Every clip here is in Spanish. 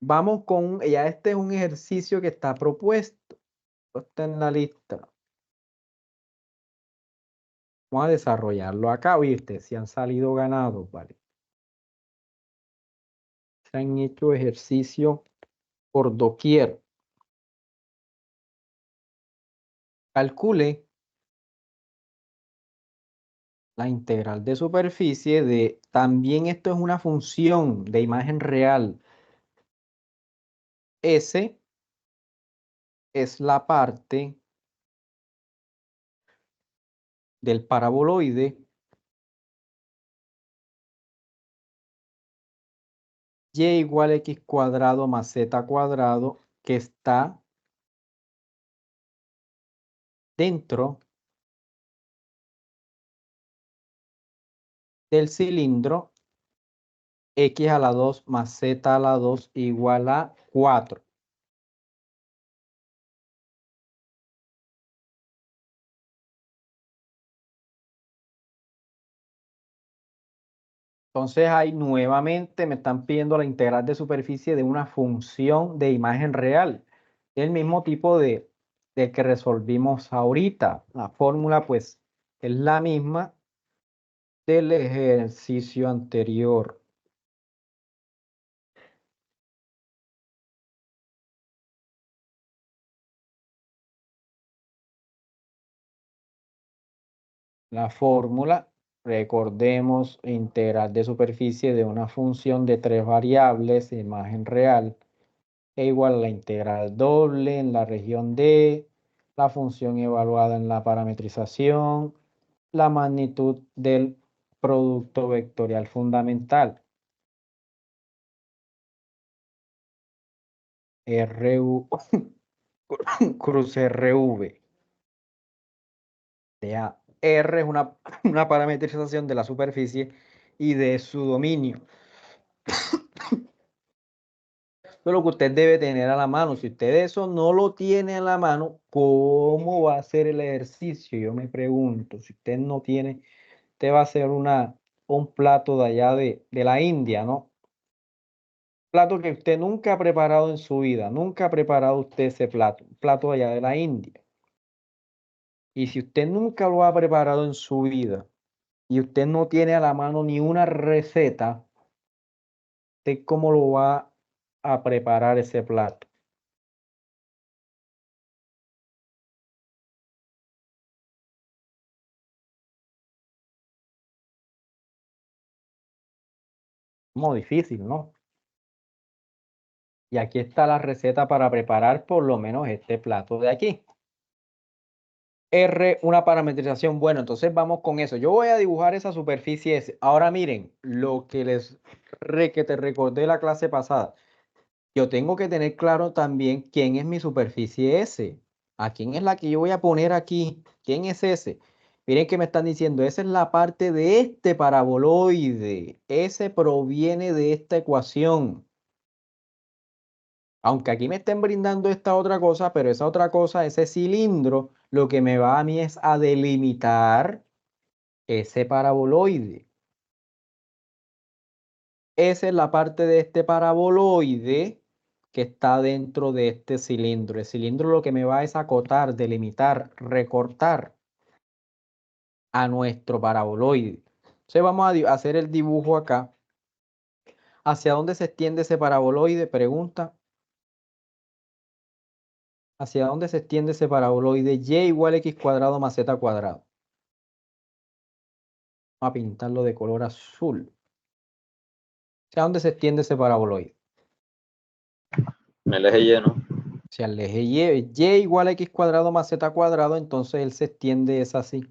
Vamos con, ya este es un ejercicio que está propuesto. Está en la lista. Vamos a desarrollarlo acá, ¿viste? Si han salido ganados, ¿vale? Se han hecho ejercicio por doquier. Calcule la integral de superficie de, también esto es una función de imagen real. S es la parte del paraboloide y igual a x cuadrado más z cuadrado que está dentro del cilindro x a la 2 más z a la 2 igual a 4. Entonces ahí nuevamente me están pidiendo la integral de superficie de una función de imagen real. El mismo tipo de que resolvimos ahorita. La fórmula pues es la misma del ejercicio anterior. La fórmula, recordemos, integral de superficie de una función de 3 variables de imagen real e igual a la integral doble en la región D, la función evaluada en la parametrización, la magnitud del producto vectorial fundamental. RU cruz RV. Ya, R es una parametrización de la superficie y de su dominio. Eso es lo que usted debe tener a la mano. Si usted eso no lo tiene a la mano, ¿cómo va a hacer el ejercicio? Yo me pregunto, si usted no tiene, usted va a hacer un plato de allá de la India, ¿no? Plato que usted nunca ha preparado en su vida, nunca ha preparado usted ese plato, un plato de allá de la India. Y si usted nunca lo ha preparado en su vida y usted no tiene a la mano ni una receta, ¿usted cómo lo va a preparar ese plato? Como difícil, ¿no? Y aquí está la receta para preparar por lo menos este plato de aquí. R, una parametrización. Bueno, entonces vamos con eso. Yo voy a dibujar esa superficie S. Ahora miren, lo que que te recordé la clase pasada. Yo tengo que tener claro también quién es mi superficie S. ¿A quién es la que yo voy a poner aquí? ¿Quién es S? Miren que me están diciendo, esa es la parte de este paraboloide. S proviene de esta ecuación. Aunque aquí me estén brindando esta otra cosa, pero esa otra cosa, ese cilindro, lo que me va a mí es a delimitar ese paraboloide. Esa es la parte de este paraboloide que está dentro de este cilindro. El cilindro lo que me va es a acotar, delimitar, recortar a nuestro paraboloide. Entonces vamos a hacer el dibujo acá. ¿Hacia dónde se extiende ese paraboloide? Pregunta. ¿Hacia dónde se extiende ese paraboloide? Y igual a x cuadrado más z cuadrado. Vamos a pintarlo de color azul. ¿Hacia dónde se extiende ese paraboloide? En el eje Y, ¿no? Si al eje y igual a x cuadrado más z cuadrado, entonces él se extiende es así.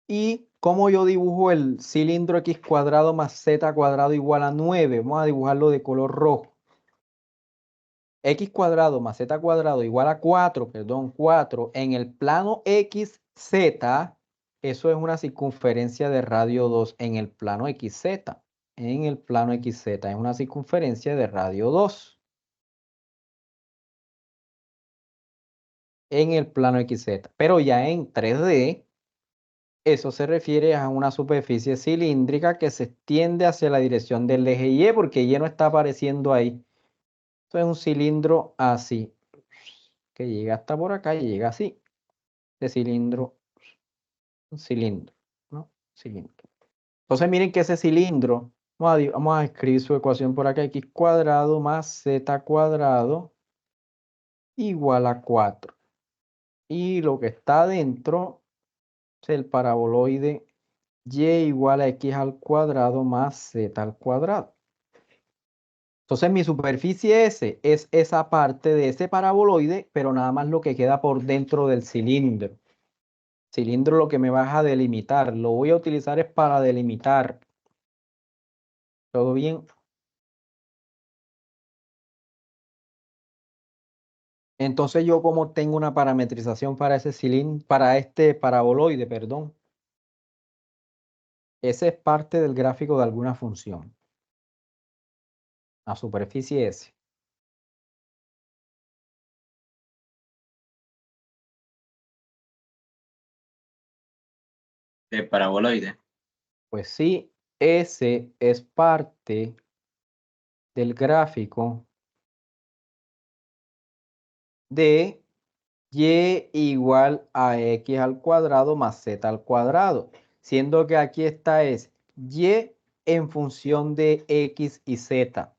¿Y cómo yo dibujo el cilindro x cuadrado más z cuadrado igual a 9? Vamos a dibujarlo de color rojo. X cuadrado más z cuadrado igual a 4, perdón, 4. En el plano XZ, eso es una circunferencia de radio 2 en el plano XZ. En el plano XZ es una circunferencia de radio 2. En el plano XZ. Pero ya en 3D, eso se refiere a una superficie cilíndrica que se extiende hacia la dirección del eje Y, porque Y no está apareciendo ahí. Esto es un cilindro así, que llega hasta por acá y llega así. De cilindro, un cilindro, ¿no? Cilindro. Entonces miren que ese cilindro, vamos a escribir su ecuación por acá, x cuadrado más z cuadrado igual a 4. Y lo que está adentro es el paraboloide y igual a x al cuadrado más z al cuadrado. Entonces mi superficie S es esa parte de ese paraboloide, pero nada más lo que queda por dentro del cilindro. Cilindro lo que me vas a delimitar. Lo voy a utilizar es para delimitar. ¿Todo bien? Entonces yo como tengo una parametrización para ese cilindro, para este paraboloide, perdón. Ese es parte del gráfico de alguna función. La superficie S. De paraboloide. Pues sí, ese es parte del gráfico de y igual a x al cuadrado más z al cuadrado, siendo que aquí está es y en función de x y z.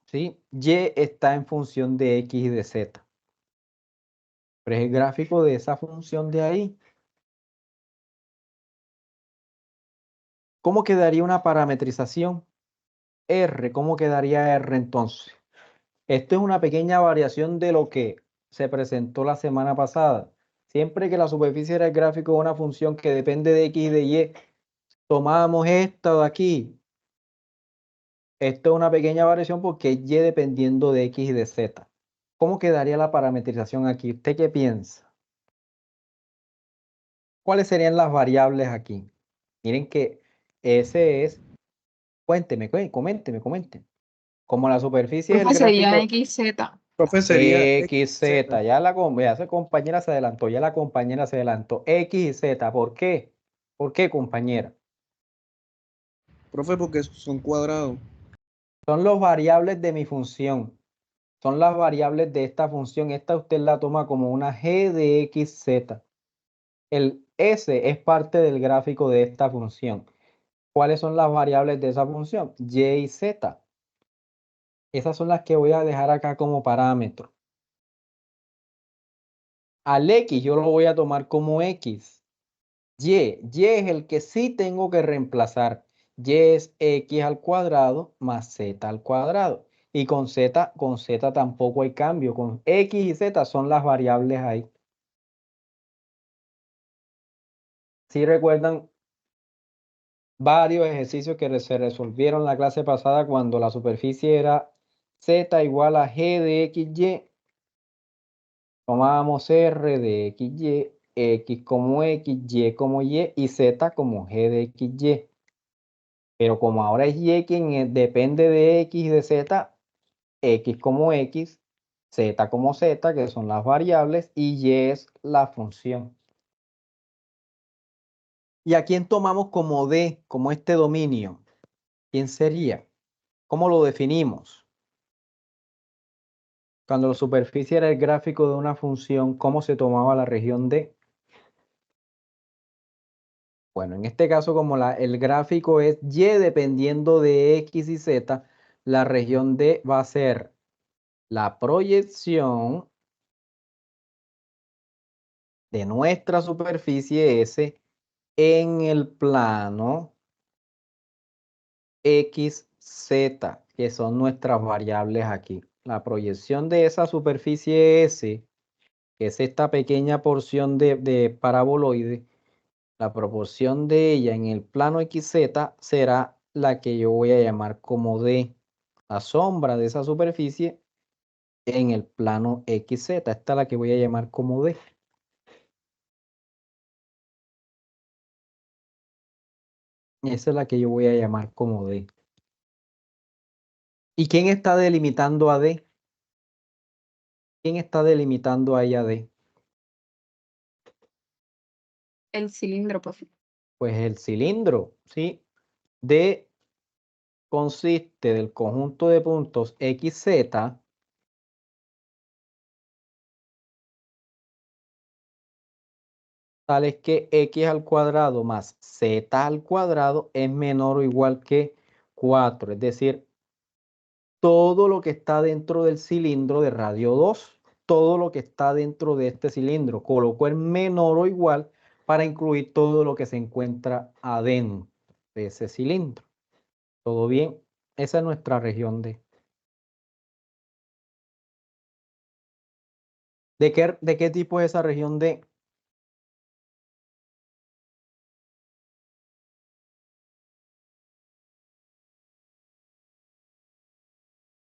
¿Sí? Y está en función de x y de z. Pero es el gráfico de esa función de ahí. ¿Cómo quedaría una parametrización? R, ¿cómo quedaría R entonces? Esto es una pequeña variación de lo que se presentó la semana pasada. Siempre que la superficie era el gráfico de una función que depende de x y de y, tomábamos esto de aquí. Esto es una pequeña variación porque es y dependiendo de x y de z. ¿Cómo quedaría la parametrización aquí? ¿Usted qué piensa? ¿Cuáles serían las variables aquí? Miren que ese es, cuénteme, coménteme. Como la superficie es el Profe, sería gráfico XZ. Profe, sería XZ, ya esa compañera se adelantó, ya la compañera se adelantó. X y Z, ¿por qué? ¿Por qué, compañera? Profe, porque son cuadrados. Son los variables de mi función. Son las variables de esta función. Esta usted la toma como una g de xz. El S es parte del gráfico de esta función. ¿Cuáles son las variables de esa función? Y y Z. Esas son las que voy a dejar acá como parámetro. Al X yo lo voy a tomar como X. Y es el que sí tengo que reemplazar. Y es X al cuadrado más Z al cuadrado. Y con Z tampoco hay cambio. Con X y Z son las variables ahí. Si recuerdan varios ejercicios que se resolvieron la clase pasada cuando la superficie era Z igual a G de XY. Tomábamos R de XY, X como X, Y como Y Z como G de XY. Pero como ahora es Y quien depende de X y de Z, X como X, Z como Z, que son las variables, y Y es la función. ¿Y a quién tomamos como D, como este dominio? ¿Quién sería? ¿Cómo lo definimos? Cuando la superficie era el gráfico de una función, ¿cómo se tomaba la región D? Bueno, en este caso, como el gráfico es Y dependiendo de X y Z, la región D va a ser la proyección de nuestra superficie S en el plano XZ, que son nuestras variables aquí. La proyección de esa superficie S, que es esta pequeña porción de paraboloide, la proporción de ella en el plano XZ será la que yo voy a llamar como D, la sombra de esa superficie en el plano XZ. Esta es la que voy a llamar como D. Esa es la que yo voy a llamar como D. ¿Y quién está delimitando a D? ¿Quién está delimitando ahí a D? El cilindro, profe. Pues el cilindro, ¿sí? D consiste del conjunto de puntos XZ tales que x al cuadrado más z al cuadrado es menor o igual que 4. Es decir, todo lo que está dentro del cilindro de radio 2, todo lo que está dentro de este cilindro, coloco el menor o igual para incluir todo lo que se encuentra adentro de ese cilindro. ¿Todo bien? Esa es nuestra región D. ¿De qué tipo es esa región D?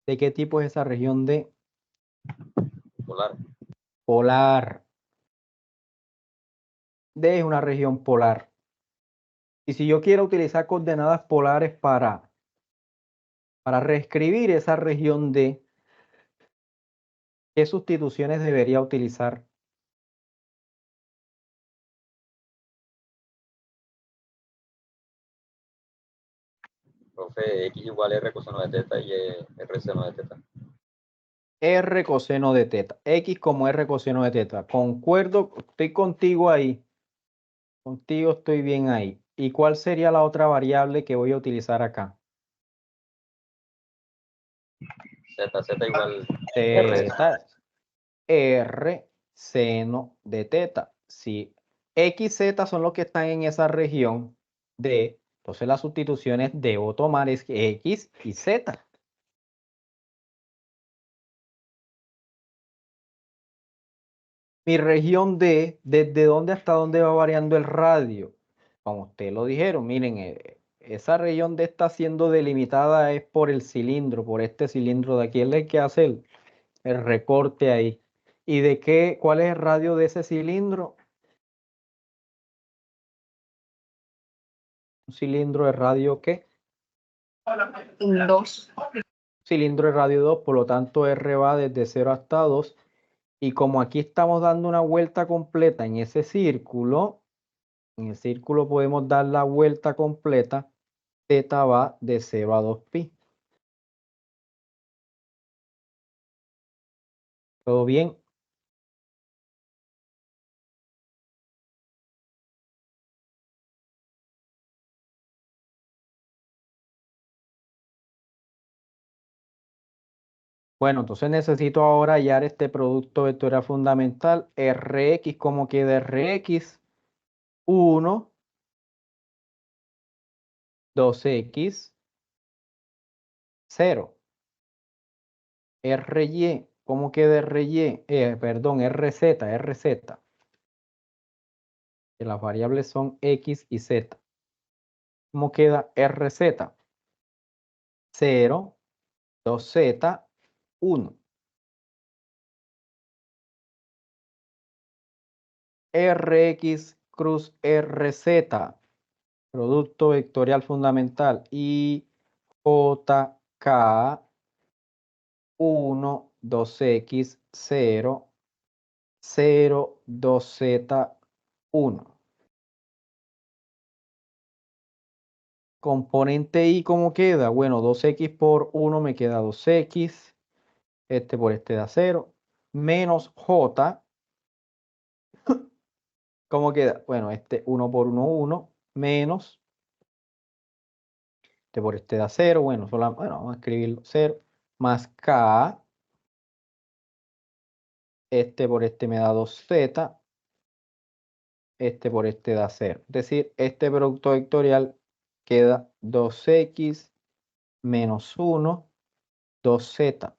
¿De qué tipo es esa región D? Polar. Polar. D es una región polar. Y si yo quiero utilizar coordenadas polares para reescribir esa región D, ¿qué sustituciones debería utilizar? Profe, X igual R coseno de teta y R seno de teta. R coseno de teta. X como R coseno de teta. Concuerdo, estoy contigo ahí. Contigo estoy bien ahí. ¿Y cuál sería la otra variable que voy a utilizar acá? Z igual R. Teta. R seno de teta. Si X, Z son los que están en esa región D, entonces las sustituciones debo tomar es X y Z. Mi región D, ¿desde dónde hasta dónde va variando el radio? Como ustedes lo dijeron, miren, esa región D está siendo delimitada es por el cilindro, por este cilindro de aquí. Es el que hace el recorte ahí. ¿Y de qué? ¿Cuál es el radio de ese cilindro? ¿Un cilindro de radio qué? 2. Cilindro de radio 2, por lo tanto R va desde 0 hasta 2. Y como aquí estamos dando una vuelta completa en ese círculo, en el círculo podemos dar la vuelta completa, Z va de 0 a 2pi. ¿Todo bien? Bueno, entonces necesito ahora hallar este producto vectorial fundamental. Rx, ¿cómo queda Rx? 1, 2x, 0. Ry, ¿cómo queda Ry? Perdón, Rz. Que las variables son x y z. ¿Cómo queda Rz? 0, 2z, 1. Rx cruz Rz, producto vectorial fundamental, y JK 1, 2x, 0, 0, 2z, 1. Componente Y, ¿cómo queda? Bueno, 2x por 1 me queda 2x. Este por este da 0. Menos J. ¿Cómo queda? Bueno, este 1 por 1, 1. Menos. Este por este da 0. Bueno, vamos a escribirlo 0. Más K. Este por este me da 2z. Este por este da 0. Es decir, este producto vectorial queda 2x menos 1, 2z.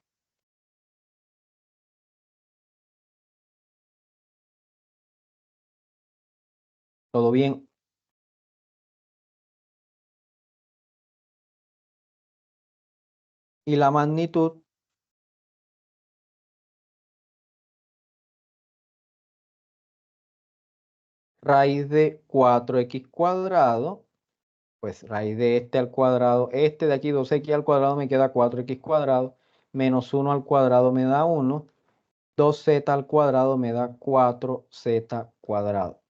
¿Todo bien? Y la magnitud raíz de 4x cuadrado, pues raíz de este al cuadrado, este de aquí 2x al cuadrado me queda 4x cuadrado, menos 1 al cuadrado me da 1, 2z al cuadrado me da 4z cuadrado.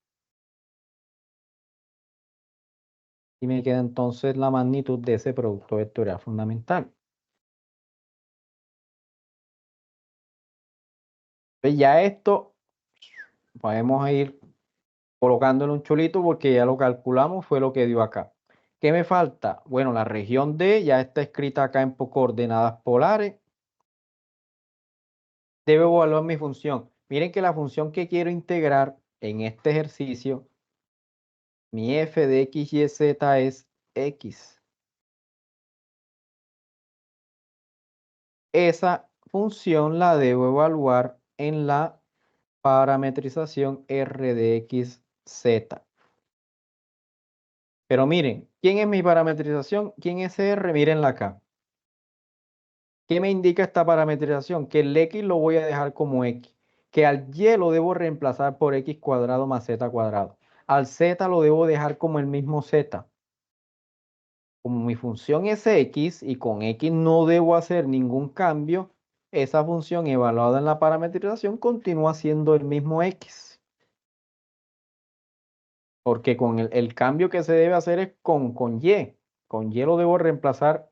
Y me queda entonces la magnitud de ese producto vectorial fundamental. Pues ya esto podemos ir colocándole un chulito porque ya lo calculamos, fue lo que dio acá. ¿Qué me falta? Bueno, la región D ya está escrita acá en coordenadas polares. Debo evaluar mi función. Miren que la función que quiero integrar en este ejercicio, mi f de x, y, z es x. Esa función la debo evaluar en la parametrización r de x, z. Pero miren, ¿quién es mi parametrización? ¿Quién es R? Mírenla acá. ¿Qué me indica esta parametrización? Que el x lo voy a dejar como x, que al y lo debo reemplazar por x cuadrado más z cuadrado. Al z lo debo dejar como el mismo z. Como mi función es x y con x no debo hacer ningún cambio, esa función evaluada en la parametrización continúa siendo el mismo x. Porque con el cambio que se debe hacer es con y. Con y lo debo reemplazar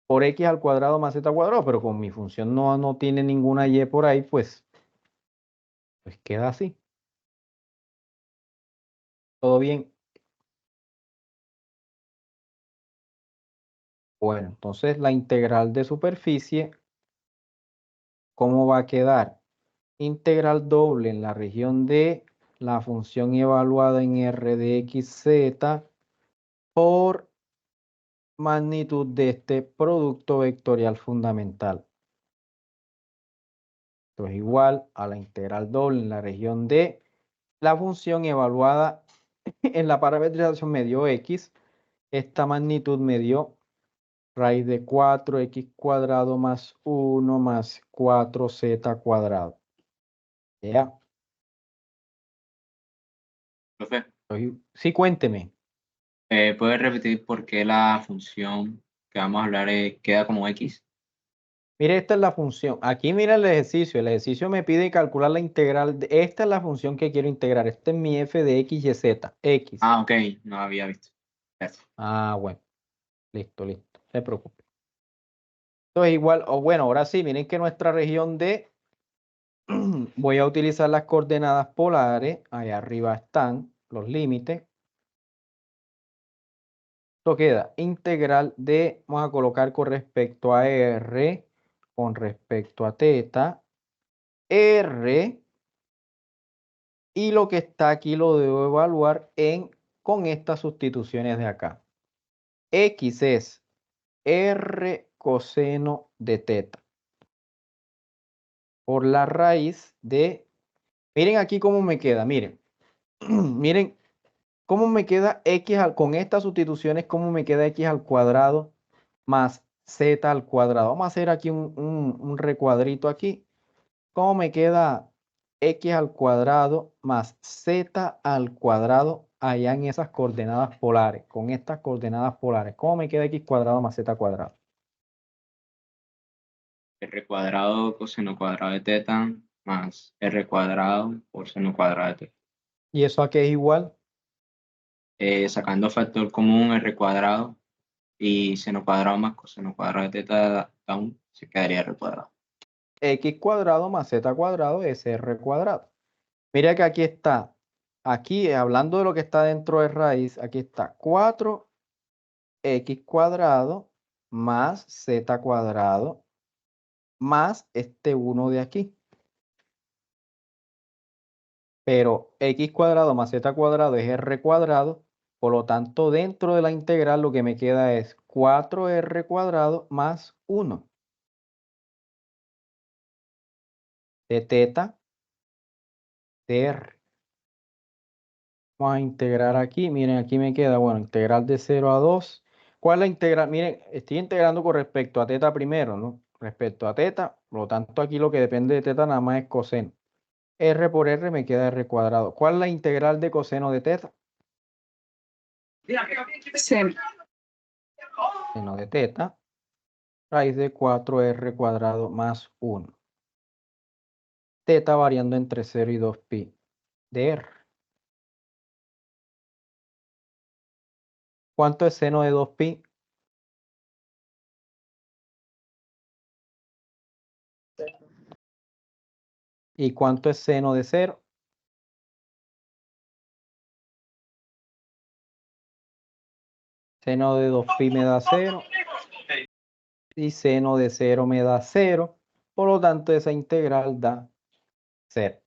por x al cuadrado más z cuadrado, pero como mi función no tiene ninguna y por ahí, pues queda así. ¿Todo bien? Bueno, entonces la integral de superficie, ¿cómo va a quedar? Integral doble en la región de la función evaluada en r de x, z por magnitud de este producto vectorial fundamental. Esto es igual a la integral doble en la región de la función evaluada en la parametrización me dio x. Esta magnitud me dio raíz de 4x cuadrado más 1 más 4z cuadrado. ¿Ya? Profe, Sí, cuénteme. ¿puede repetir por qué la función que vamos a hablar queda como X? Mire, esta es la función. Aquí mira el ejercicio. El ejercicio me pide calcular la integral. Esta es la función que quiero integrar. Este es mi f de x, y, z. X. Ah, ok, no había visto. Gracias. Ah, bueno. Listo, listo. No se preocupe. Entonces igual, o bueno, ahora sí, miren que nuestra región D, voy a utilizar las coordenadas polares. Allá arriba están los límites. Esto queda integral de, vamos a colocar con respecto a R, con respecto a teta, R, y lo que está aquí lo debo evaluar con estas sustituciones de acá. X es R coseno de teta por la raíz de, miren aquí cómo me queda, miren, miren cómo me queda X con estas sustituciones, cómo me queda X al cuadrado más Z al cuadrado. Vamos a hacer aquí un recuadrito aquí. ¿Cómo me queda X al cuadrado más Z al cuadrado allá en esas coordenadas polares? Con estas coordenadas polares. ¿Cómo me queda X cuadrado más Z cuadrado? R cuadrado coseno cuadrado de teta más R cuadrado por seno cuadrado de teta. ¿Y eso a qué es igual? Sacando factor común R cuadrado y seno cuadrado más coseno cuadrado de teta aún se quedaría R cuadrado. X cuadrado más Z cuadrado es R cuadrado. Mira que aquí está. Aquí, hablando de lo que está dentro de raíz, aquí está 4x cuadrado más Z cuadrado más este 1 de aquí. Pero x cuadrado más z cuadrado es r cuadrado, por lo tanto dentro de la integral lo que me queda es 4r cuadrado más 1 de teta de r. Vamos a integrar aquí, miren, aquí me queda, bueno, integral de 0 a 2. ¿Cuál es la integral? Miren, estoy integrando con respecto a teta primero, ¿no? Respecto a teta, por lo tanto aquí lo que depende de teta nada más es coseno. R por R me queda R cuadrado. ¿Cuál es la integral de coseno de teta? Seno de teta, raíz de 4r cuadrado más 1. Teta variando entre 0 y 2pi de r. ¿Cuánto es seno de 2pi? ¿Y cuánto es seno de 0? Seno de 2pi me da 0. Y seno de 0 me da 0. Por lo tanto, esa integral da 0.